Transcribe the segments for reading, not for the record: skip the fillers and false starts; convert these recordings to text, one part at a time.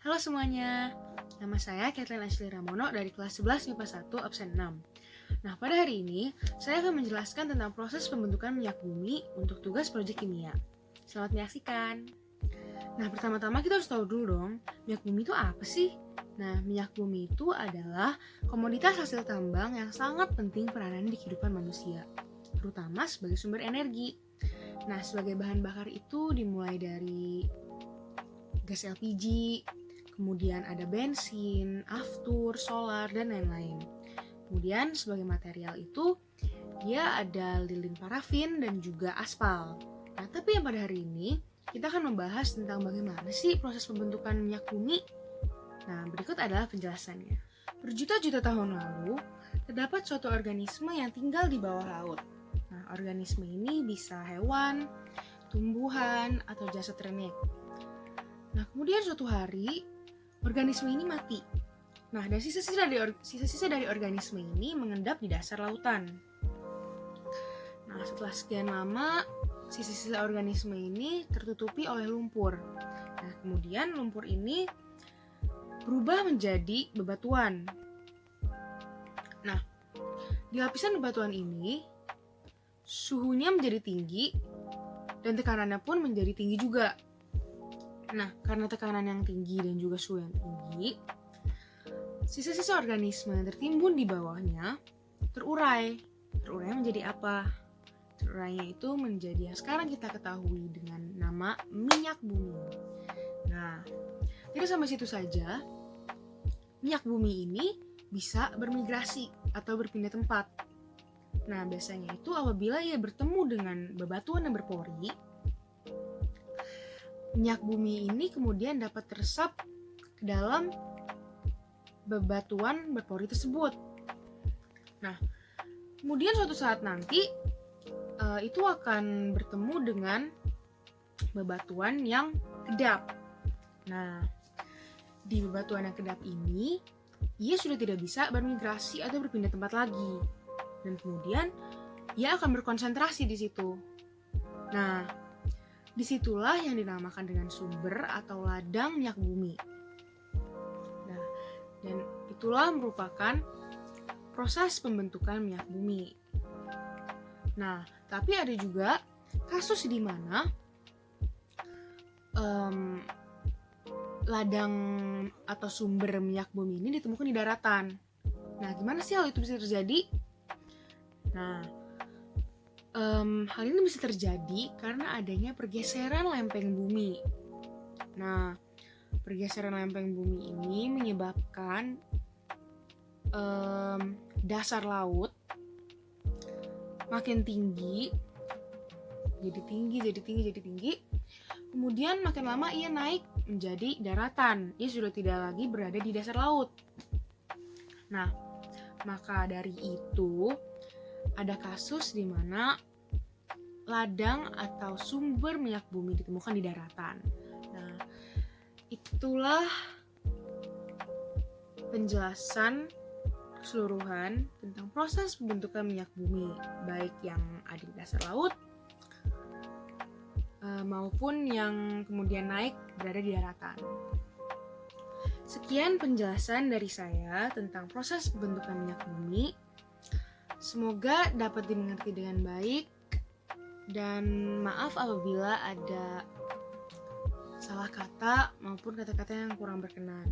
Halo semuanya, nama saya Kathleen Ashley Ramono dari kelas 11 MIPA 1 absen 6. Nah, pada hari ini saya akan menjelaskan tentang proses pembentukan minyak bumi untuk tugas proyek kimia. Selamat menyaksikan. Nah, pertama-tama kita harus tahu dulu dong, minyak bumi itu apa sih? Nah, minyak bumi itu adalah komoditas hasil tambang yang sangat penting peranannya di kehidupan manusia, terutama sebagai sumber energi. Nah, sebagai bahan bakar itu dimulai dari gas LPG, kemudian ada bensin, aftur, solar, dan lain-lain. Kemudian sebagai material itu, dia ada lilin parafin dan juga aspal. Nah, tapi yang pada hari ini, kita akan membahas tentang bagaimana sih proses pembentukan minyak bumi. Nah, berikut adalah penjelasannya. Berjuta-juta tahun lalu, terdapat suatu organisme yang tinggal di bawah laut. Nah, organisme ini bisa hewan, tumbuhan, atau jasad renek. Nah, kemudian suatu hari, organisme ini mati. Nah, dan sisa-sisa dari organisme ini mengendap di dasar lautan. Nah, setelah sekian lama, sisa-sisa organisme ini tertutupi oleh lumpur. Nah, kemudian lumpur ini berubah menjadi bebatuan. Nah, di lapisan bebatuan ini, suhunya menjadi tinggi dan tekanannya pun menjadi tinggi juga. Nah, karena tekanan yang tinggi dan juga suhu yang tinggi, sisa-sisa organisme yang tertimbun di bawahnya terurai. Terurainya menjadi apa? Terurainya itu menjadi yang sekarang kita ketahui dengan nama minyak bumi. Nah, tidak sampai situ saja. Minyak bumi ini bisa bermigrasi atau berpindah tempat. Nah, biasanya itu apabila ia bertemu dengan bebatuan yang berpori, minyak bumi ini kemudian dapat teresap ke dalam bebatuan berpori tersebut. Nah, kemudian suatu saat nanti itu akan bertemu dengan bebatuan yang kedap. Nah, di bebatuan yang kedap ini, ia sudah tidak bisa bermigrasi atau berpindah tempat lagi. Dan kemudian, ia akan berkonsentrasi di situ. Nah, disitulah yang dinamakan dengan sumber atau ladang minyak bumi. Nah, dan itulah merupakan proses pembentukan minyak bumi. Nah, tapi ada juga kasus di mana ladang atau sumber minyak bumi ini ditemukan di daratan. Nah, gimana sih hal itu bisa terjadi? Nah, hal ini bisa terjadi karena adanya pergeseran lempeng bumi. Nah, pergeseran lempeng bumi ini menyebabkan dasar laut makin tinggi, jadi tinggi. Kemudian makin lama ia naik menjadi daratan. Ia sudah tidak lagi berada di dasar laut. Nah, maka dari itu ada kasus di mana ladang atau sumber minyak bumi ditemukan di daratan. Nah, itulah penjelasan keseluruhan tentang proses pembentukan minyak bumi, baik yang ada di dasar laut maupun yang kemudian naik berada di daratan. Sekian penjelasan dari saya tentang proses pembentukan minyak bumi. Semoga dapat dimengerti dengan baik, dan maaf apabila ada salah kata maupun kata-kata yang kurang berkenan.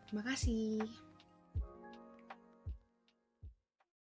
Terima kasih.